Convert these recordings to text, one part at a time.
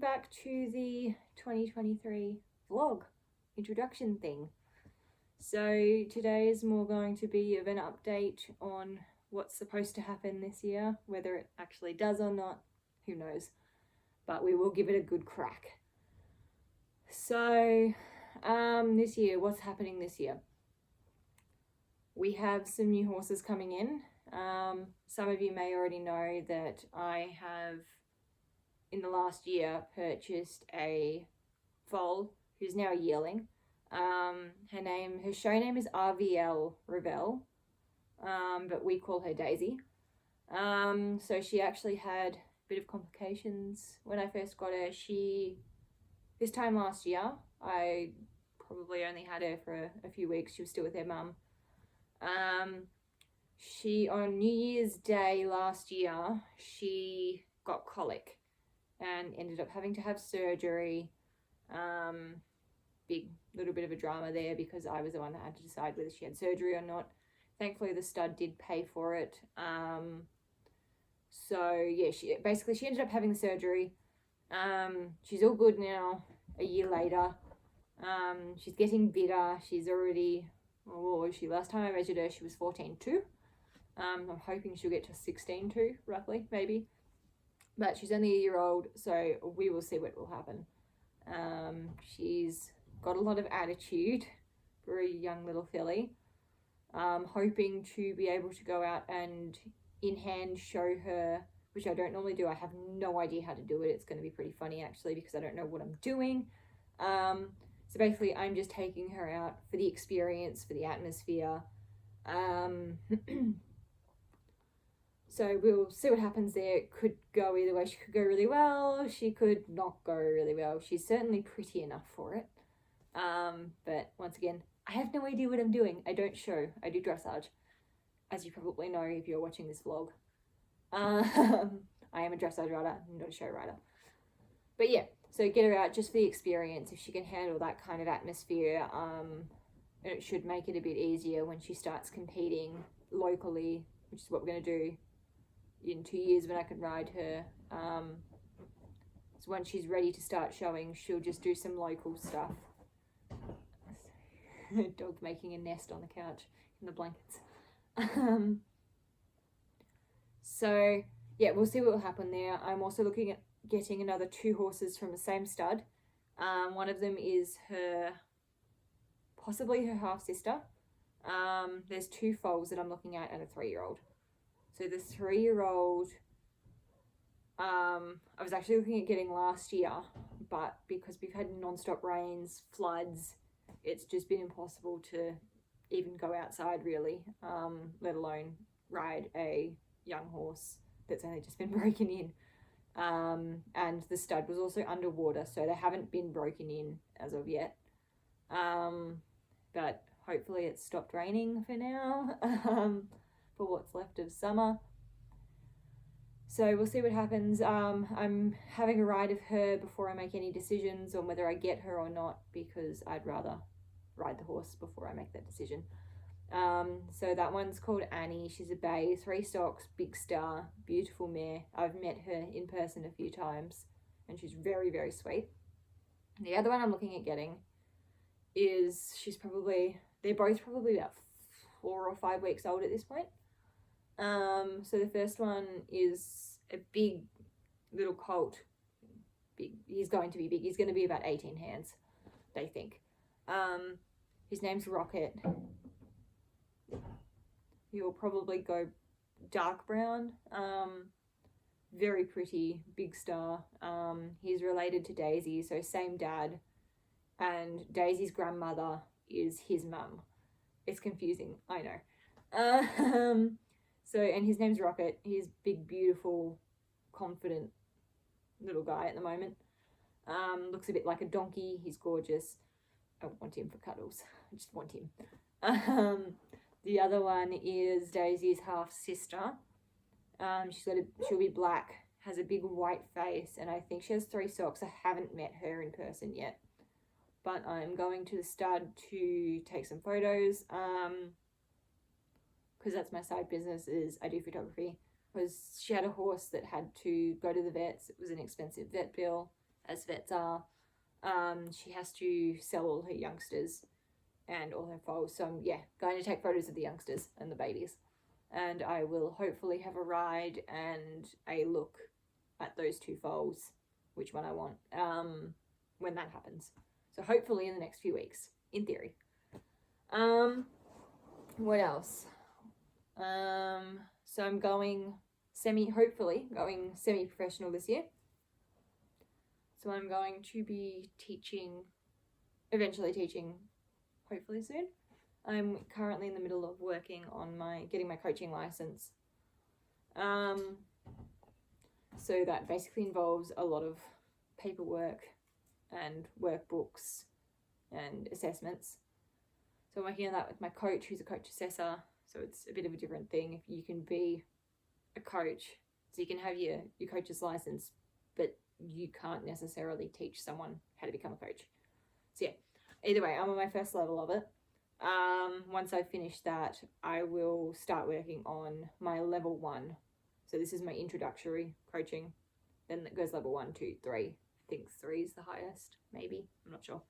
back to the 2023 vlog introduction thing. So today is more going to be of an update on what's supposed to happen this year. Whether it actually does or not, who knows, but we will give it a good crack. So this year, what's happening this year? We have some new horses coming in. Some of you may already know that I have, in the last year, purchased a foal who's now a yearling. Her show name is RVL Revel, but we call her Daisy. So she actually had a bit of complications when I first got her. This time last year, I probably only had her for a few weeks. She was still with her mum. She, on New Year's Day last year, she got colic and ended up having to have surgery. Big little bit of a drama there because I was the one that had to decide whether she had surgery or not. Thankfully the stud did pay for it. So yeah, she ended up having the surgery. She's all good now a year later. She's getting bigger. She's already, last time I measured her she was 14.2. I'm hoping she'll get to 16.2 roughly, maybe, but she's only a year old, so we will see what will happen. She's got a lot of attitude for a young little filly. Hoping to be able to go out and in hand show her, which I don't normally do. I have no idea how to do it. It's going to be pretty funny actually because I don't know what I'm doing. So basically I'm just taking her out for the experience, for the atmosphere. So we'll see what happens there. It could go either way. She could go really well. She could not go really well. She's certainly pretty enough for it. But once again, I have no idea what I'm doing. I don't show. I do dressage, as you probably know if you're watching this vlog. I am a dressage rider, not a show rider. But yeah, so get her out just for the experience. If she can handle that kind of atmosphere, it should make it a bit easier when she starts competing locally, which is what we're going to do in 2 years when I can ride her. So when she's ready to start showing, she'll just do some local stuff. Dog's making a nest on the couch in the blankets. So yeah, we'll see what will happen there. I'm also looking at getting another 2 horses from the same stud. One of them is possibly her half sister. There's 2 foals that I'm looking at and a 3-year-old. So the 3-year-old, I was actually looking at getting last year, but because we've had non-stop rains, floods, it's just been impossible to even go outside really, let alone ride a young horse that's only just been broken in. And the stud was also underwater, so they haven't been broken in as of yet. But hopefully it's stopped raining for now, for what's left of summer. So we'll see what happens. I'm having a ride of her before I make any decisions on whether I get her or not, because I'd rather ride the horse before I make that decision. So that one's called Annie. She's a bay, 3 stocks, big star, beautiful mare. I've met her in person a few times and she's very, very sweet. And the other one I'm looking at getting is, they're both probably about 4 or 5 weeks old at this point. So the first one is a big little colt. He's going to be big. He's going to be about 18 hands, they think. His name's Rocket. He'll probably go dark brown. Very pretty, big star. He's related to Daisy, so same dad. And Daisy's grandmother is his mum. It's confusing, I know. And his name's Rocket. He's big, beautiful, confident little guy at the moment. Looks a bit like a donkey. He's gorgeous. I don't want him for cuddles. I just want him. The other one is Daisy's half sister. She'll be black, has a big white face, and I think she has 3 socks. I haven't met her in person yet, but I'm going to the stud to take some photos. Because that's my side business, is I do photography. Because she had a horse that had to go to the vets. It was an expensive vet bill. as vets are. She has to sell all her youngsters and all her foals. So I'm, going to take photos of the youngsters and the babies. And I will hopefully have a ride and a look at those 2 foals, which one I want, when that happens. So hopefully in the next few weeks, in theory. What else? So I'm going hopefully going semi-professional this year. So I'm going to be eventually teaching, hopefully soon. I'm currently in the middle of working on getting my coaching license. So that basically involves a lot of paperwork and workbooks and assessments. So I'm working on that with my coach, who's a coach assessor. So it's a bit of a different thing. If you can be a coach, so you can have your coach's license, but you can't necessarily teach someone how to become a coach. So either way, I'm on my first level of it. Once I finish that, I will start working on my level 1. So this is my introductory coaching. Then it goes level 1, 2, 3. I think 3 is the highest, maybe. I'm not sure.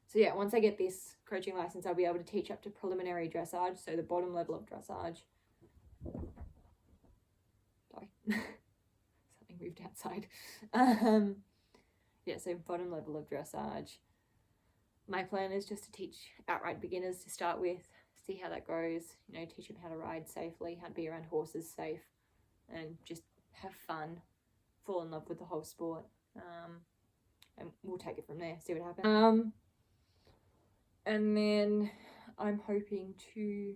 So once I get this coaching license, I'll be able to teach up to preliminary dressage, so the bottom level of dressage. Sorry, something moved outside. So bottom level of dressage. My plan is just to teach outright beginners to start with, see how that goes, teach them how to ride safely, how to be around horses safe, and just have fun, fall in love with the whole sport. And we'll take it from there, see what happens. And then I'm hoping to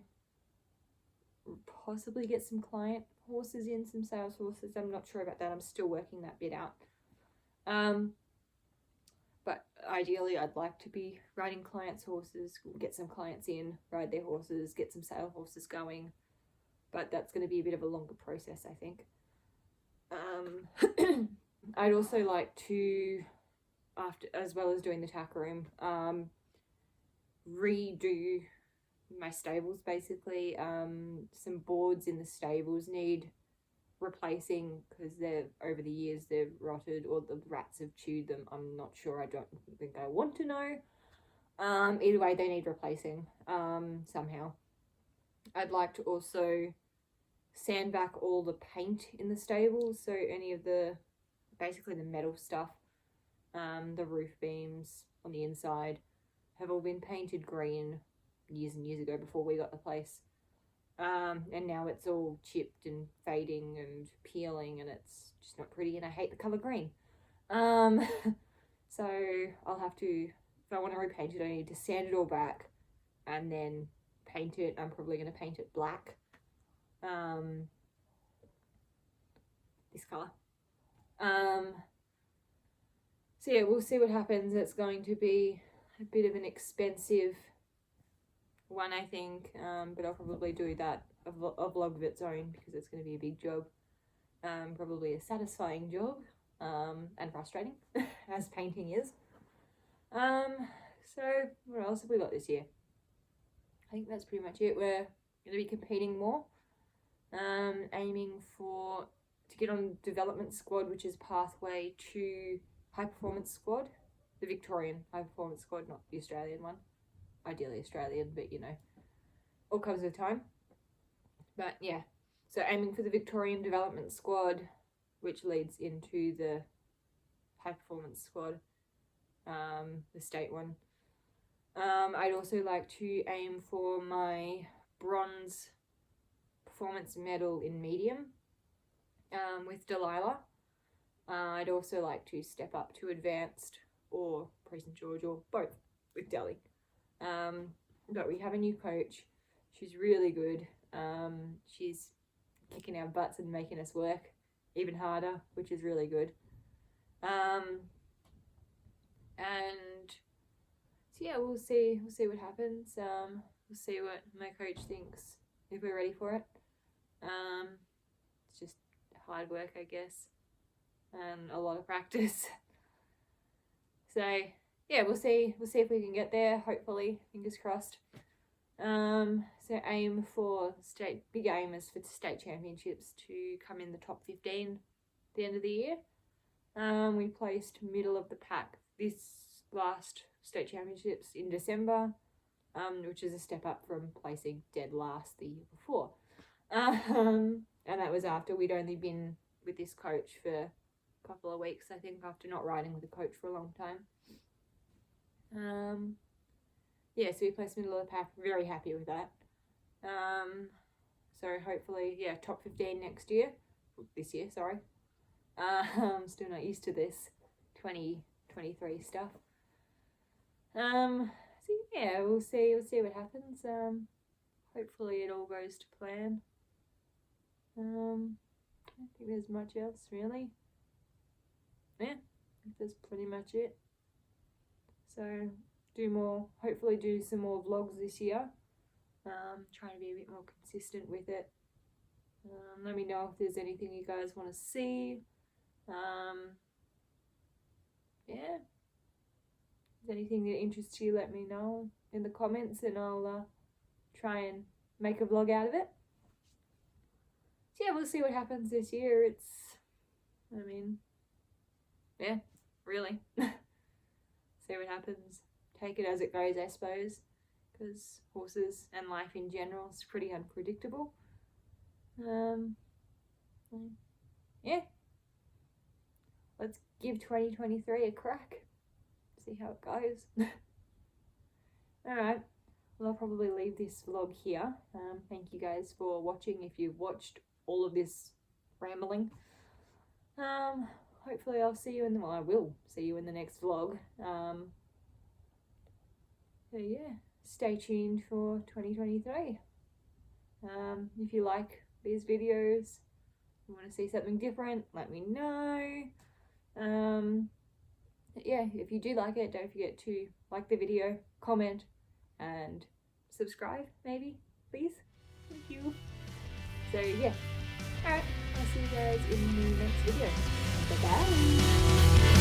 possibly get some client horses in, some sales horses. I'm not sure about that. I'm still working that bit out. But ideally, I'd like to be riding clients' horses, get some clients in, ride their horses, get some sale horses going. But that's going to be a bit of a longer process, I think. I'd also like to, as well as doing the tack room, redo my stables, basically. Some boards in the stables need replacing because over the years they've rotted or the rats have chewed them. I'm not sure. I don't think I want to know. Either way, they need replacing somehow. I'd like to also sand back all the paint in the stables, so any of basically the metal stuff, the roof beams on the inside have all been painted green years and years ago before we got the place. And now it's all chipped and fading and peeling, and it's just not pretty, and I hate the colour green. So I'll have to, if I want to repaint it, I need to sand it all back and then paint it. I'm probably going to paint it black. This colour. So we'll see what happens. It's going to be a bit of an expensive one, I think, but I'll probably do that a vlog of its own because it's going to be a big job. Probably a satisfying job, and frustrating as painting is. So what else have we got this year? I think that's pretty much it. We're going to be competing more, aiming to get on development squad, which is pathway to high performance squad, the Victorian high performance squad, not the Australian one. Ideally Australian, but all comes with time. But so aiming for the Victorian development squad, which leads into the high performance squad, the state one. I'd also like to aim for my bronze performance medal in medium, with Delilah. I'd also like to step up to advanced or Pre-St. George, or both with Delhi. But we have a new coach. She's really good. She's kicking our butts and making us work even harder, which is really good. And so we'll see what happens. We'll see what my coach thinks, if we're ready for it. It's just hard work, I guess, and a lot of practice. So we'll see if we can get there, hopefully, fingers crossed. So aim for big aim is for state championships to come in the top 15 at the end of the year. We placed middle of the pack this last state championships in December, which is a step up from placing dead last the year before. And that was after we'd only been with this coach for a couple of weeks, I think, after not riding with a coach for a long time. Yeah, so we placed middle of the pack, very happy with that. So hopefully, yeah, top 15 this year, sorry. I'm still not used to this 2023 stuff. So yeah, we'll see what happens. Hopefully it all goes to plan. I don't think there's much else really. Yeah, I think that's pretty much it. So hopefully do some more vlogs this year. Trying to be a bit more consistent with it. Let me know if there's anything you guys want to see. Yeah. If there's anything that interests you, let me know in the comments and I'll try and make a vlog out of it. So yeah, we'll see what happens this year. Yeah, really. See what happens. Take it as it goes, I suppose, because horses and life in general is pretty unpredictable. Yeah, let's give 2023 a crack. See how it goes. Alright, well, I'll probably leave this vlog here. Thank you guys for watching if you've watched all of this rambling. Hopefully I will see you in the next vlog. So yeah, stay tuned for 2023. If you like these videos, you want to see something different, let me know. Yeah, if you do like it, don't forget to like the video, comment, and subscribe, maybe, please. Thank you. So yeah, alright, I'll see you guys in the next video. Bye-bye.